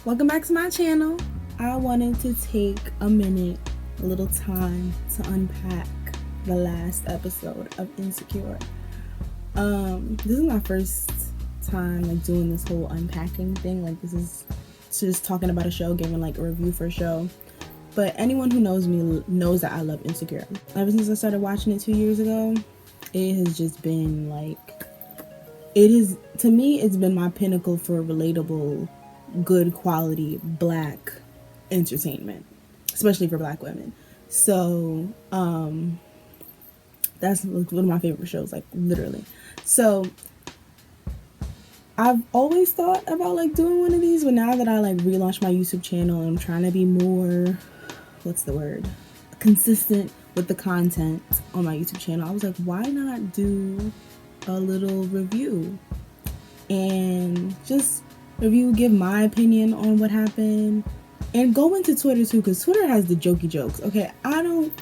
Welcome back to my channel. I wanted to take a little time to unpack the last episode of Insecure. This is my first time doing this whole unpacking thing. This is just talking about a show, giving a review for a show. But anyone who knows me knows that I love Insecure. Ever since I started watching it 2 years ago, it has just been to me, it's been my pinnacle for relatable, good quality black entertainment, especially for black women. So that's one of my favorite shows, literally. So I've always thought about doing one of these, but now that I relaunched my YouTube channel and I'm trying to be more, consistent with the content on my YouTube channel, I was like, why not do a little review and just give my opinion on what happened, and go into Twitter too, because Twitter has the jokey jokes. Okay, I don't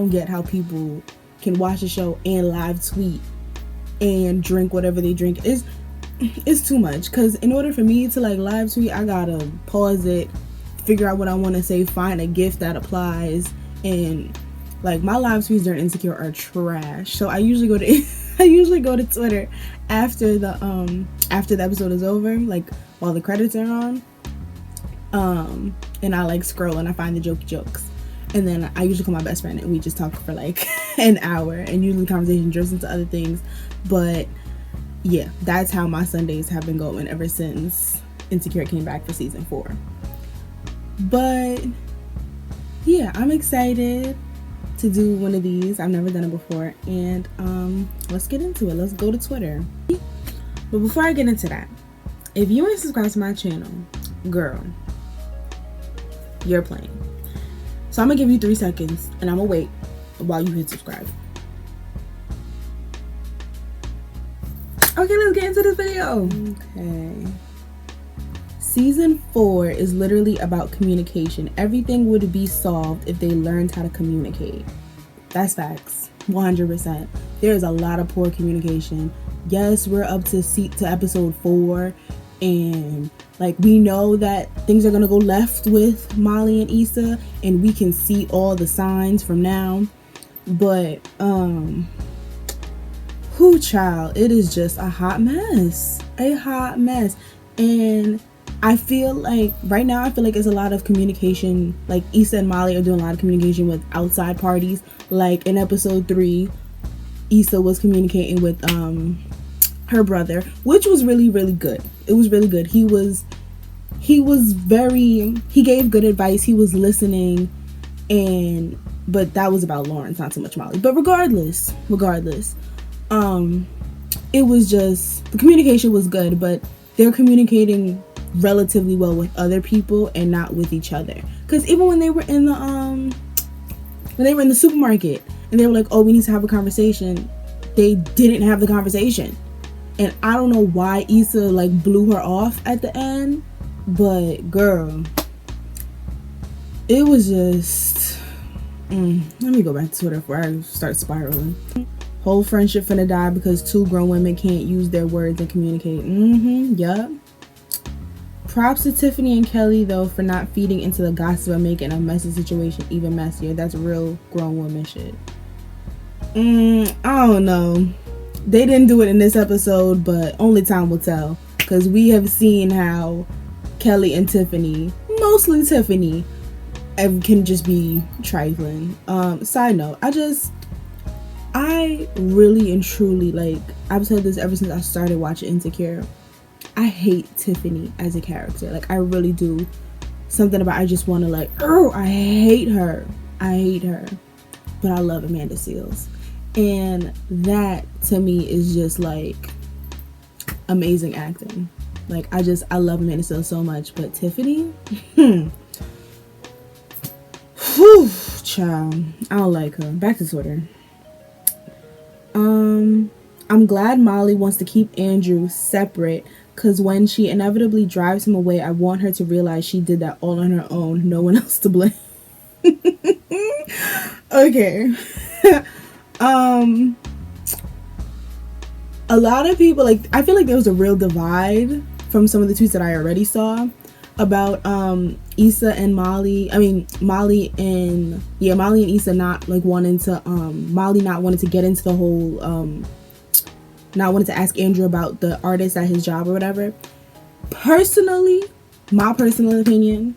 get how people can watch a show and live tweet and drink whatever they drink. It's too much, because in order for me to live tweet, I gotta pause it, figure out what I want to say, find a gift that applies, and my live tweets during Insecure are trash. So I usually go to Twitter after the episode is over, while the credits are on, and I scroll and I find the jokey jokes, and then I usually call my best friend and we just talk for an hour, and usually the conversation drifts into other things. But yeah, that's how my Sundays have been going ever since Insecure came back for season 4. But yeah, I'm excited to do one of these. I've never done it before, and let's get into it. Let's go to Twitter. But before I get into that, if you ain't subscribed to my channel, girl, you're playing. So I'm gonna give you 3 seconds and I'm gonna wait while you hit subscribe. Okay, let's get into this video. Okay. Season 4 is literally about communication. Everything would be solved if they learned how to communicate. That's facts. 100%. There's a lot of poor communication. Yes, we're up to episode 4, and we know that things are gonna go left with Molly and Issa, and we can see all the signs from now. But child, it is just a hot mess. And I feel right now, it's a lot of communication. Issa and Molly are doing a lot of communication with outside parties. In episode 3, Issa was communicating with her brother, which was really, really good. It was really good. He gave good advice. He was listening, but that was about Lawrence, not so much Molly. But regardless, it was just, the communication was good, but they're communicating relatively well with other people and not with each other. Because even when they were in the supermarket and they were like, oh, we need to have a conversation, they didn't have the conversation. And I don't know why Issa blew her off at the end, but girl, it was just let me go back to Twitter before I start spiraling. Whole friendship finna die because 2 grown women can't use their words and communicate. Yup. Props to Tiffany and Kelly, though, for not feeding into the gossip and making a messy situation even messier. That's real grown woman shit. I don't know. They didn't do it in this episode, but only time will tell. Because we have seen how Kelly and Tiffany, mostly Tiffany, can just be trifling. Side note, I really and truly, I've said this ever since I started watching Insecure, I hate Tiffany as a character. I really do. Something about, I just want to I hate her. But I love Amanda Seales. And that to me is just amazing acting. I love Amanda Seales so much. But Tiffany, whew, child, I don't like her. Back to Twitter. I'm glad Molly wants to keep Andrew separate, because when she inevitably drives him away, I want her to realize she did that all on her own. No one else to blame. Okay. A lot of people, I feel there was a real divide from some of the tweets that I already saw. about Issa and Molly. I mean Molly and Issa not like wanting to Molly not wanting to get into the whole not wanting to ask Andrew about the artist at his job or whatever. Personally, my personal opinion,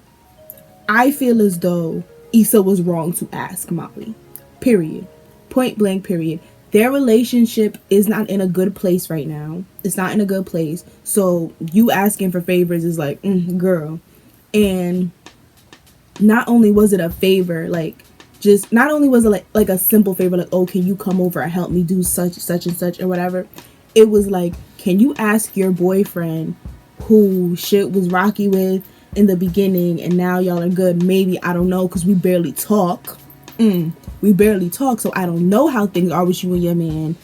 I feel as though Issa was wrong to ask Molly. Period. Point blank, period. Their relationship is not in a good place right now. It's not in a good place. So you asking for favors is like, girl. And not only was it a favor, like, just, not only was it like a simple favor, like, oh, can you come over and help me do such and such or whatever. It was like, can you ask your boyfriend who shit was rocky with in the beginning and now y'all are good? Maybe, I don't know, because we barely talk. We barely talk, so I don't know how things are with you and your man.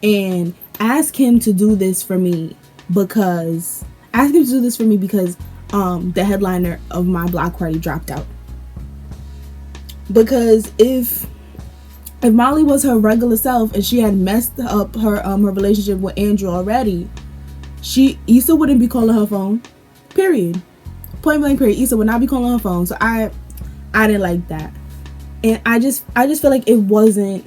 And ask him to do this for me because the headliner of my block party dropped out. Because if Molly was her regular self and she had messed up her relationship with Andrew already, Issa wouldn't be calling her phone. Period. Point blank, period. Issa would not be calling her phone. So I didn't like that. And I just feel like it wasn't,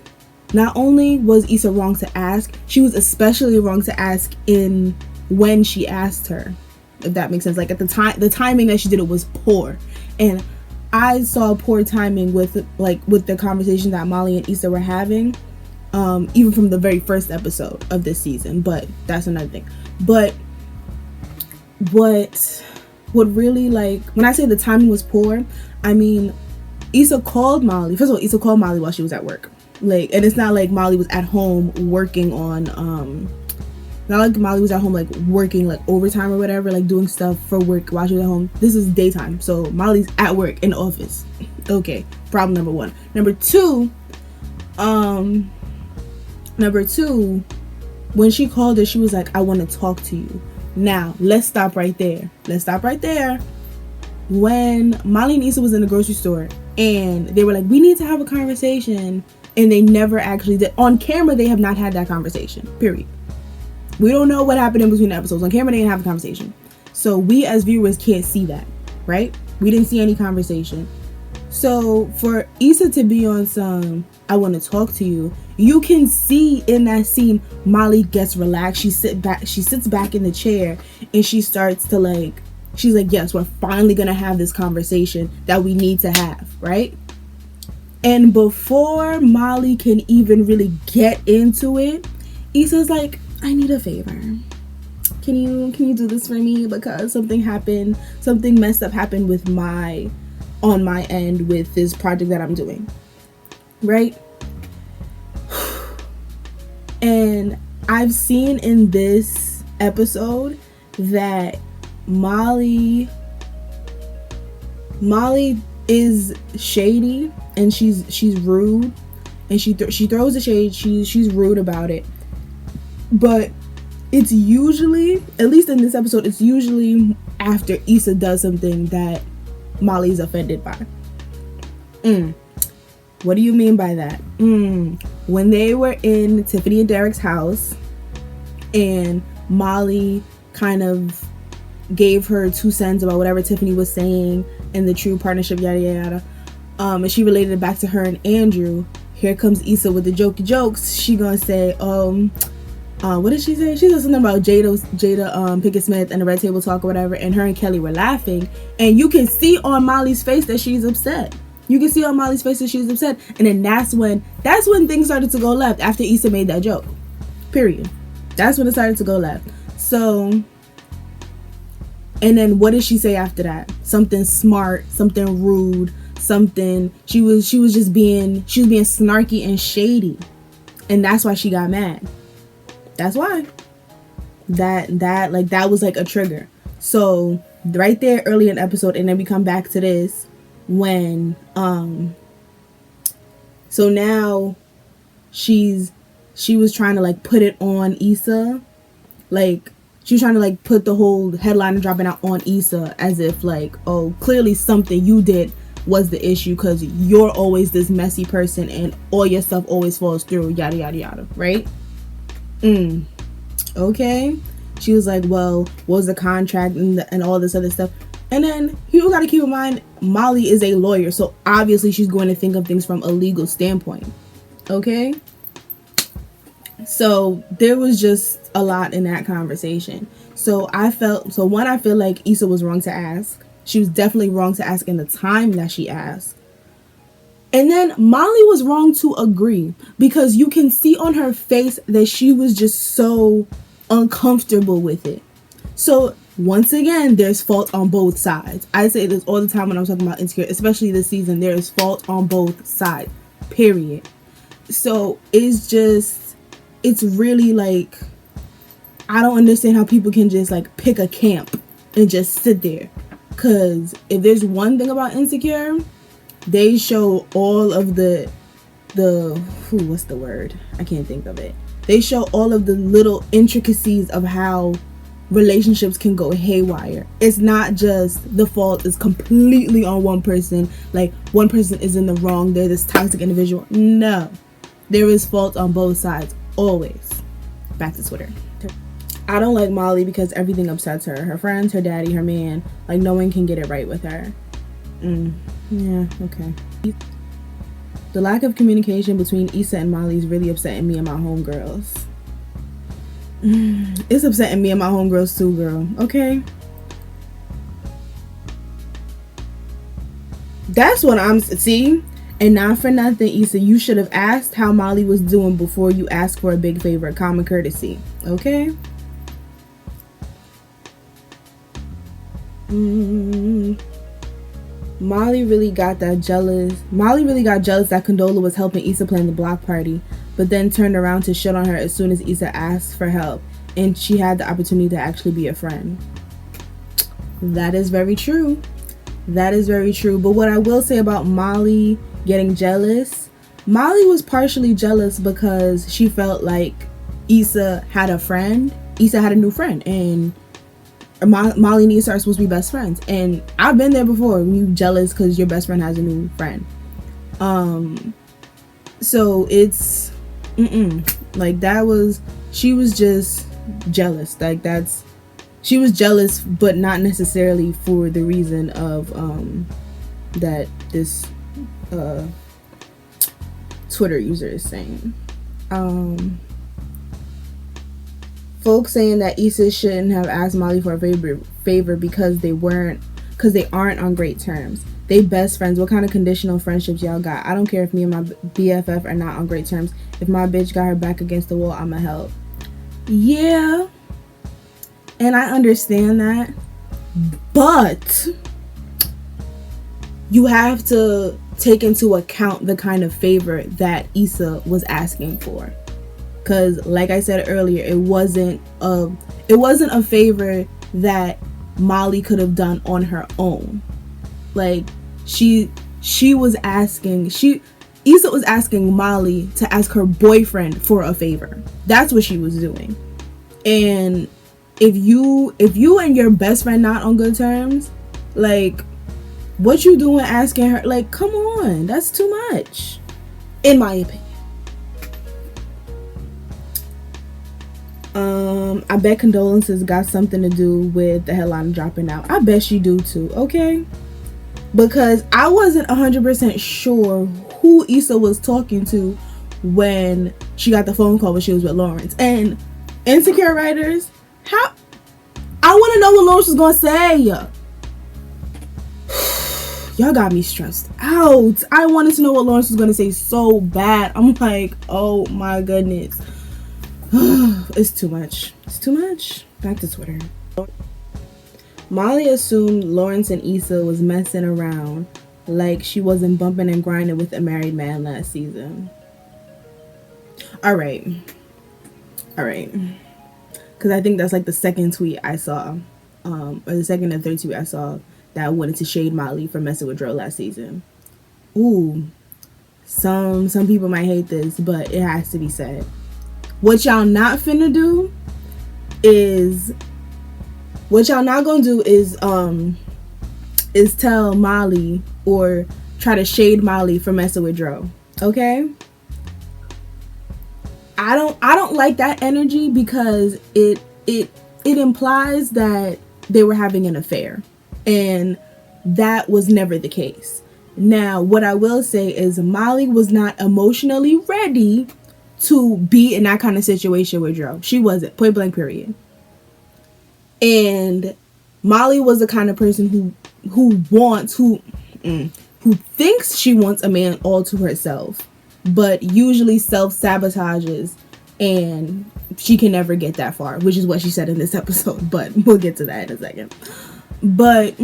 not only was Issa wrong to ask, she was especially wrong to ask in when she asked her, if that makes sense. Like at the time, the timing that she did it was poor. And I saw poor timing with the conversation that Molly and Issa were having, even from the very first episode of this season, but that's another thing. But what really, like, when I say the timing was poor, I mean, Issa called Molly. First of all, Issa called Molly while she was at work. Like, and it's not like Molly was at home working on, not like Molly was at home, like, working, like, overtime or whatever, like, doing stuff for work while she was at home. This is daytime, so Molly's at work in the office. Okay, problem number one. Number two, when she called her, she was like, I want to talk to you. Now, let's stop right there. When Molly and Issa was in the grocery store and they were like, we need to have a conversation, and they never actually did. On camera, they have not had that conversation, period. We don't know what happened in between the episodes. On camera, they didn't have a conversation. So we as viewers can't see that, right? We didn't see any conversation. So for Issa to be on some, I want to talk to you, you can see in that scene, Molly gets relaxed. She sits back in the chair and she starts to like, she's like, yes, we're finally going to have this conversation that we need to have, right? And before Molly can even really get into it, Issa's like, I need a favor. Can you do this for me? Because something messed up happened on my end with this project that I'm doing. Right? And I've seen in this episode that Molly is shady and she's rude and she throws the shade. She's rude about it. But it's usually, at least in this episode, it's usually after Issa does something that Molly's offended by. What do you mean by that? When they were in Tiffany and Derek's house and Molly kind of gave her 2 cents about whatever Tiffany was saying and the true partnership, yada yada, and she related it back to her and Andrew, here comes Issa with the jokes. She gonna say, what did she say? She said something about Jada Pinkett Smith and the Red Table Talk or whatever, and her and Kelly were laughing, and you can see on Molly's face that she's upset. And then that's when things started to go left after Issa made that joke. Period. That's when it started to go left. So, and then what did she say after that? Something smart, something rude, something. She was being snarky and shady, and that's why she got mad. That's why. That was like a trigger. So right there early in the episode, and then we come back to this when so now she was trying to like put it on Issa, like she was trying to like put the whole headline dropping out on Issa as if like, oh, clearly something you did was the issue because you're always this messy person and all your stuff always falls through, yada yada yada, right? Okay. She was like, well, what was the contract and all this other stuff? And then you got to keep in mind, Molly is a lawyer, so obviously she's going to think of things from a legal standpoint. Okay? So there was just a lot in that conversation. So I feel like Issa was wrong to ask. She was definitely wrong to ask in the time that she asked. And then Molly was wrong to agree, because you can see on her face that she was just so uncomfortable with it. So once again, there's fault on both sides. I say this all the time when I'm talking about Insecure, especially this season. There is fault on both sides, period. So it's really like, I don't understand how people can just like pick a camp and just sit there. Because if there's one thing about Insecure, they show all of what's the word? I can't think of it. They show all of the little intricacies of how relationships can go haywire. It's not just the fault is completely on one person, like one person is in the wrong, they're this toxic individual. No, there is fault on both sides, always. Back to Twitter. I don't like Molly because everything upsets her. Her friends, her daddy, her man, like no one can get it right with her. Yeah, okay. The lack of communication between Issa and Molly is really upsetting me and my homegirls. It's upsetting me and my homegirls too, girl. Okay? That's what I'm... See? And not for nothing, Issa, you should have asked how Molly was doing before you asked for a big favor. Common courtesy. Okay? Molly really got jealous that Condola was helping Issa plan the block party, but then turned around to shit on her as soon as Issa asked for help, and she had the opportunity to actually be a friend. That is very true. That is very true. But what I will say about Molly getting jealous, Molly was partially jealous because she felt like Issa had a friend. Issa had a new friend, and Molly and Issa are supposed to be best friends, and I've been there before when you jealous because your best friend has a new friend. So it's like that was, she was just jealous. Like she was jealous, but not necessarily for the reason of that this Twitter user is saying. Folks saying that Issa shouldn't have asked Molly for a favor because they aren't on great terms. They best friends. What kind of conditional friendships y'all got? I don't care if me and my BFF are not on great terms. If my bitch got her back against the wall, I'ma help. Yeah, and I understand that, but you have to take into account the kind of favor that Issa was asking for. Because like I said earlier, it wasn't a favor that Molly could have done on her own. Like Issa was asking Molly to ask her boyfriend for a favor. That's what she was doing. And if you and your best friend not on good terms, like what you doing asking her? Like, come on, that's too much, in my opinion. I bet condolences got something to do with the headline dropping out. I bet she do too, okay? Because I wasn't 100% sure who Issa was talking to when she got the phone call when she was with Lawrence. And Insecure writers, I want to know what Lawrence was going to say. Y'all got me stressed out. I wanted to know what Lawrence was going to say so bad. I'm like, oh my goodness. It's too much. It's too much. Back to Twitter. Molly assumed Lawrence and Issa was messing around like she wasn't bumping and grinding with a married man last season. Alright. Because I think that's like the second tweet I saw. Or the second and third tweet I saw that wanted to shade Molly for messing with Dro last season. Ooh. Some people might hate this, but it has to be said. What y'all not finna do is, what y'all not gonna do is tell Molly or try to shade Molly for messing with Dro. Okay? I don't like that energy because it implies that they were having an affair. And that was never the case. Now, what I will say is Molly was not emotionally ready to be in that kind of situation with Dro. She wasn't, point blank period. And Molly was the kind of person who thinks she wants a man all to herself, but usually self-sabotages, and she can never get that far, which is what she said in this episode, but we'll get to that in a second. But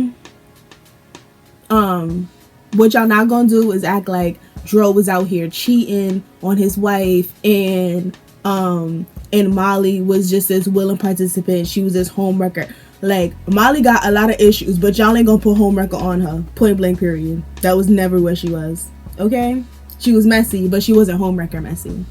what y'all not gonna do is act like Dro was out here cheating on his wife, and Molly was just this willing participant. She was this homewrecker. Like, Molly got a lot of issues, but y'all ain't gonna put homewrecker on her. Point blank period. That was never where she was. Okay? She was messy, but she wasn't homewrecker messy.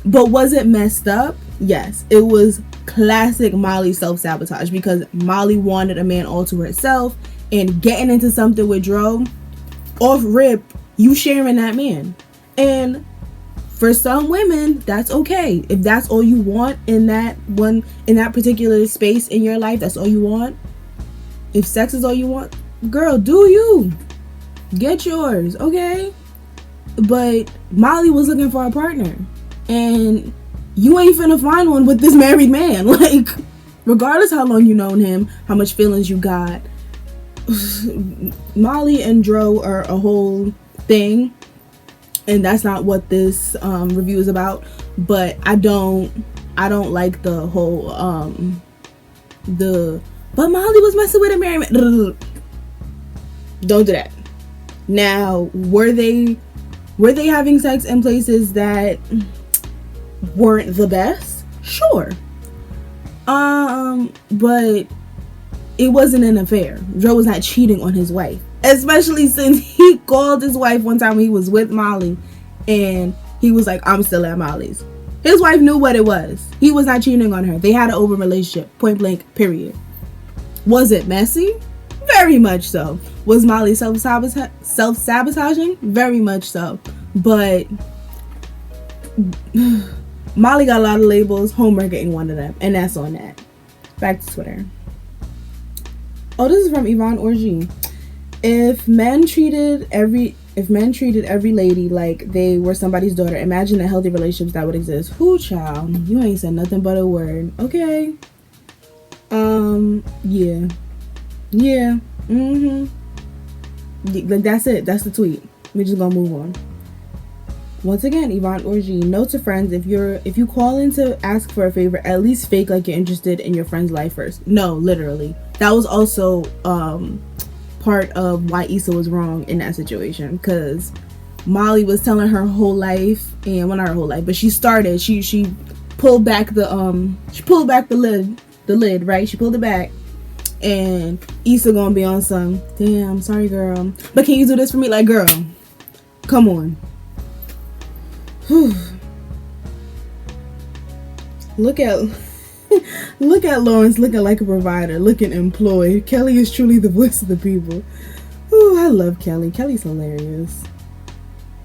But was it messed up? Yes. It was classic Molly self-sabotage, because Molly wanted a man all to herself, and getting into something with Dro, off rip, you sharing that man. And for some women, that's okay. If that's all you want in that particular space in your life, that's all you want. If sex is all you want, girl, do you. Get yours, okay? But Molly was looking for a partner. And you ain't finna find one with this married man. Like, regardless how long you known him, how much feelings you got, Molly and Dro are a whole thing. And that's not what this review is about. But I don't like the whole but Molly was messing with a married man. Don't do that. Now, were they having sex in places that weren't the best? Sure. But it wasn't an affair. Dro was not cheating on his wife. Especially since he called his wife one time when he was with Molly, and he was like, I'm still at Molly's. His wife knew what it was. He was not cheating on her. They had an open relationship. Point blank, period. Was it messy? Very much so. Was Molly self-sabotaging? Very much so. But Molly got a lot of labels. Homewrecker ain't one of them. And that's on that. Back to Twitter. Oh, this is from Yvonne Orgy. If men treated every lady like they were somebody's daughter, imagine the healthy relationships that would exist. Whoo, child, you ain't said nothing but a word. Okay. Yeah. Like, that's it. That's the tweet. We're just gonna move on. Once again, Yvonne Orgy. Note to friends: if you call in to ask for a favor, at least fake like you're interested in your friend's life first. No, literally. That was also part of why Issa was wrong in that situation, because Molly was telling her whole life, and well, not her whole life, but she pulled back the lid, right? She pulled it back, and Issa gonna be on some, damn, sorry girl, but can you do this for me? Like, girl, come on. Look at Lawrence looking like a provider, looking employed. Kelly is truly the voice of the people. Ooh, I love Kelly. Kelly's hilarious.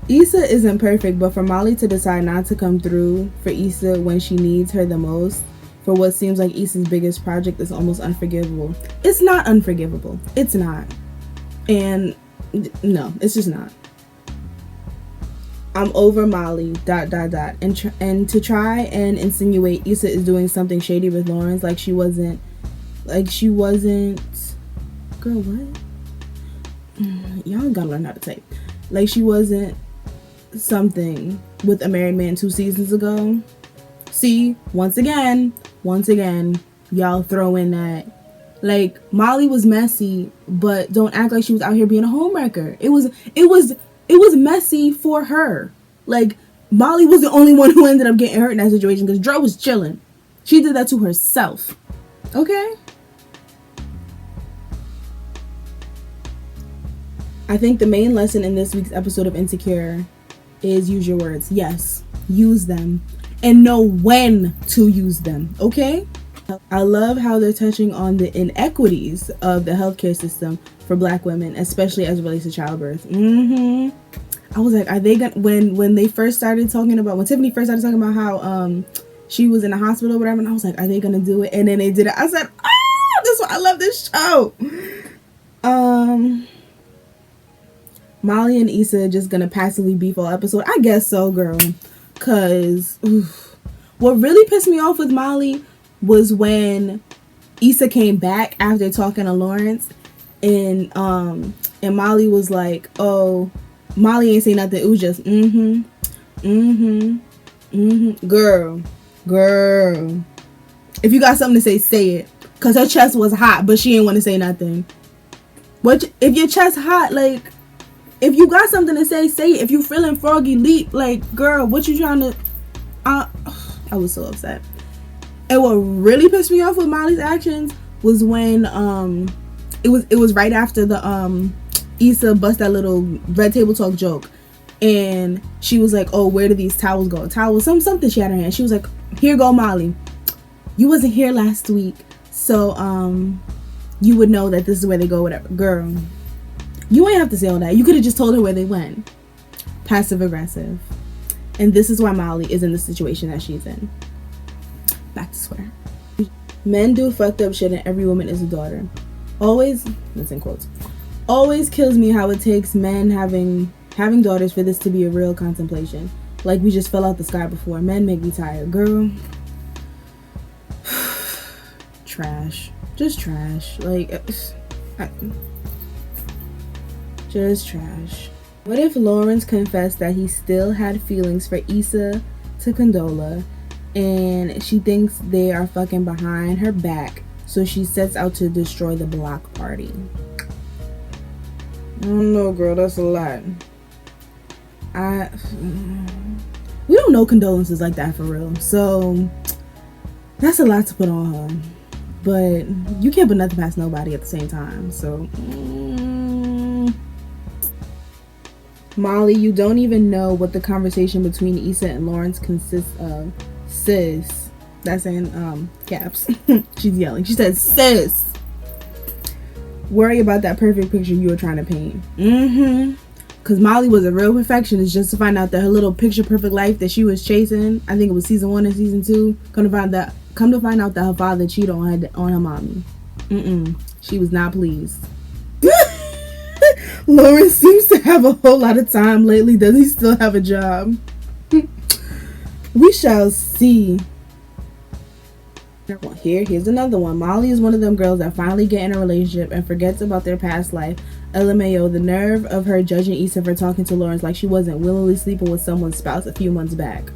Issa isn't perfect, but for Molly to decide not to come through for Issa when she needs her the most, for what seems like Issa's biggest project, is almost unforgivable. It's not unforgivable. It's not. And no, it's just not. I'm over Molly, ... And to try and insinuate Issa is doing something shady with Lawrence, like she wasn't, girl, what? Y'all gotta learn how to type. Like she wasn't something with a married man 2 seasons ago. See, once again, y'all throw in that. Like, Molly was messy, but don't act like she was out here being a homewrecker. It was messy for her. Like, Molly was the only one who ended up getting hurt in that situation, because Dro was chilling. She did that to herself. Okay? I think the main lesson in this week's episode of Insecure is use your words. Yes, use them. And know when to use them. Okay? I love how they're touching on the inequities of the healthcare system for Black women, especially as it relates to childbirth. I was like, are they gonna, when they first started talking about, when Tiffany first started talking about how she was in the hospital or whatever, and I was like, are they gonna do it? And then they did it. I said, oh, this is why I love this show. Um, Molly and Issa just gonna passively beef all episode. I guess so, girl. Cause what really pissed me off with Molly was when Issa came back after talking to Lawrence, and Molly was like, "Oh, Molly ain't say nothing. It was just girl. If you got something to say it. Cause her chest was hot, but she didn't want to say nothing. What if your chest hot? Like, if you got something to say it. If you feeling froggy, leap. Like, girl, what you trying to? I was so upset. And what really pissed me off with Molly's actions was when it was right after the Issa bust that little red table talk joke, and she was like, "Oh, where do these towels go?" Something she had in her hand. She was like, "Here go Molly. You wasn't here last week, so you would know that this is where they go, whatever." Girl, you ain't have to say all that. You could have just told her where they went. Passive aggressive. And this is why Molly is in the situation that she's in. Back to square. Men do fucked up shit and every woman is a daughter. Always, that's in quotes, always kills me how it takes men having daughters for this to be a real contemplation. Like we just fell out the sky before. Men make me tired. Girl. Trash. Just trash. Like, just trash. What if Lawrence confessed that he still had feelings for Issa to Condola, and she thinks they are fucking behind her back, so she sets out to destroy the block party? I don't know, girl. That's a lot. We don't know condolences like that for real, so that's a lot to put on her. But you can't put nothing past nobody at the same time, so... Molly, you don't even know what the conversation between Issa and Lawrence consists of. Sis. That's in caps. She's yelling. She said, "Sis, worry about that perfect picture you were trying to paint." Because Molly was a real perfectionist just to find out that her little picture perfect life that she was chasing, I think it was season 1 and season 2, come to find out that her father cheated on her mommy. She was not pleased. Lawrence seems to have a whole lot of time lately. Does he still have a job? We shall see. Here's another one. Molly is one of them girls that finally get in a relationship and forgets about their past life. LMAO, the nerve of her judging Issa for talking to Lawrence like she wasn't willingly sleeping with someone's spouse a few months back.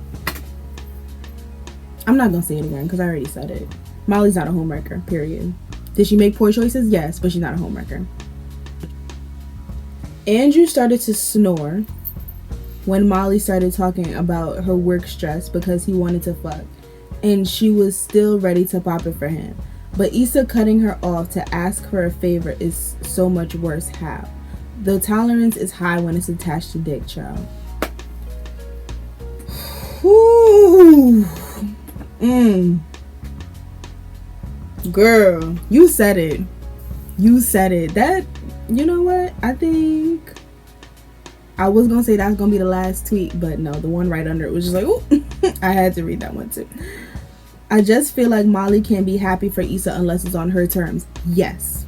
I'm not gonna say it again because I already said it. Molly's not a homewrecker, period. Did she make poor choices? Yes, but she's not a homewrecker. Andrew started to snore when Molly started talking about her work stress because he wanted to fuck, and she was still ready to pop it for him. But Issa cutting her off to ask her a favor is so much worse. How? The tolerance is high when it's attached to dick, child. Whew. Girl, you said it. That, you know what? I think I was gonna say that's gonna be the last tweet, but no, the one right under it was just like, ooh. I had to read that one too. I just feel like Molly can't be happy for Issa unless it's on her terms. Yes.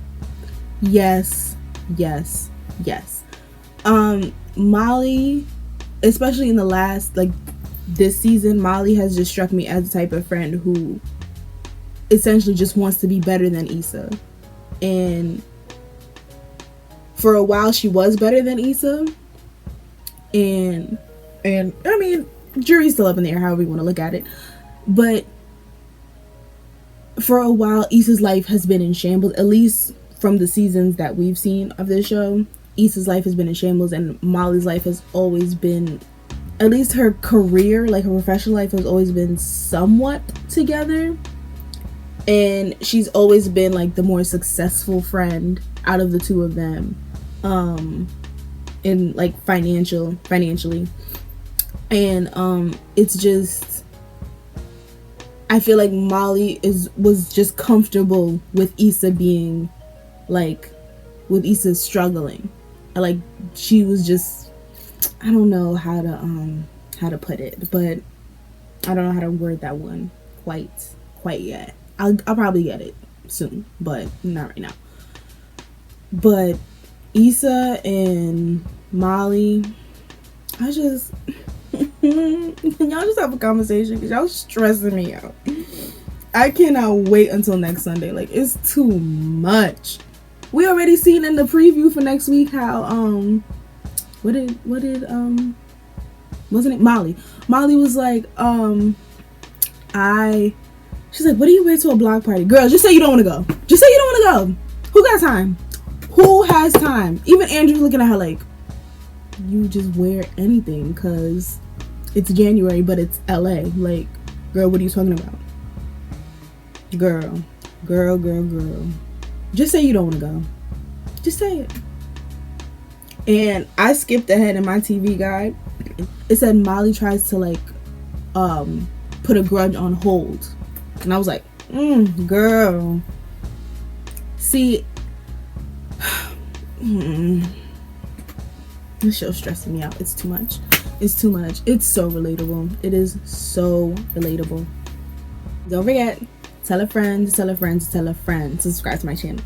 Molly, especially in the last, like, this season, Molly has just struck me as the type of friend who essentially just wants to be better than Issa. And for a while she was better than Issa, and I mean, jury's still up in the air however you want to look at it, but for a while Issa's life has been in shambles. At least from the seasons that we've seen of this show, Issa's life has been in shambles, and Molly's life has always been, at least her career, like her professional life, has always been somewhat together. And she's always been like the more successful friend out of the two of them, in like financially. And it's just, I feel like Molly was just comfortable with Issa being like, with Issa struggling. Like, she was just, I don't know how to put it, but I don't know how to word that one quite yet. I'll probably get it soon, but not right now. But Issa and Molly, I just y'all just have a conversation because y'all stressing me out. I cannot wait until next Sunday. Like, it's too much. We already seen in the preview for next week how wasn't it Molly was like she's like, what do you wear to a block party? Girl, just say you don't want to go. Just say you don't want to go. Who got time? Who has time? Even Andrew's looking at her like, you just wear anything because it's January, but it's LA. Like, girl, what are you talking about? Girl. Just say you don't want to go. Just say it. And I skipped ahead in my TV guide. It said Molly tries to like put a grudge on hold. And I was like, girl. See, this show's stressing me out. It's too much. It's too much. It's so relatable. It is so relatable. Don't forget, tell a friend, tell a friend, tell a friend. Subscribe to my channel.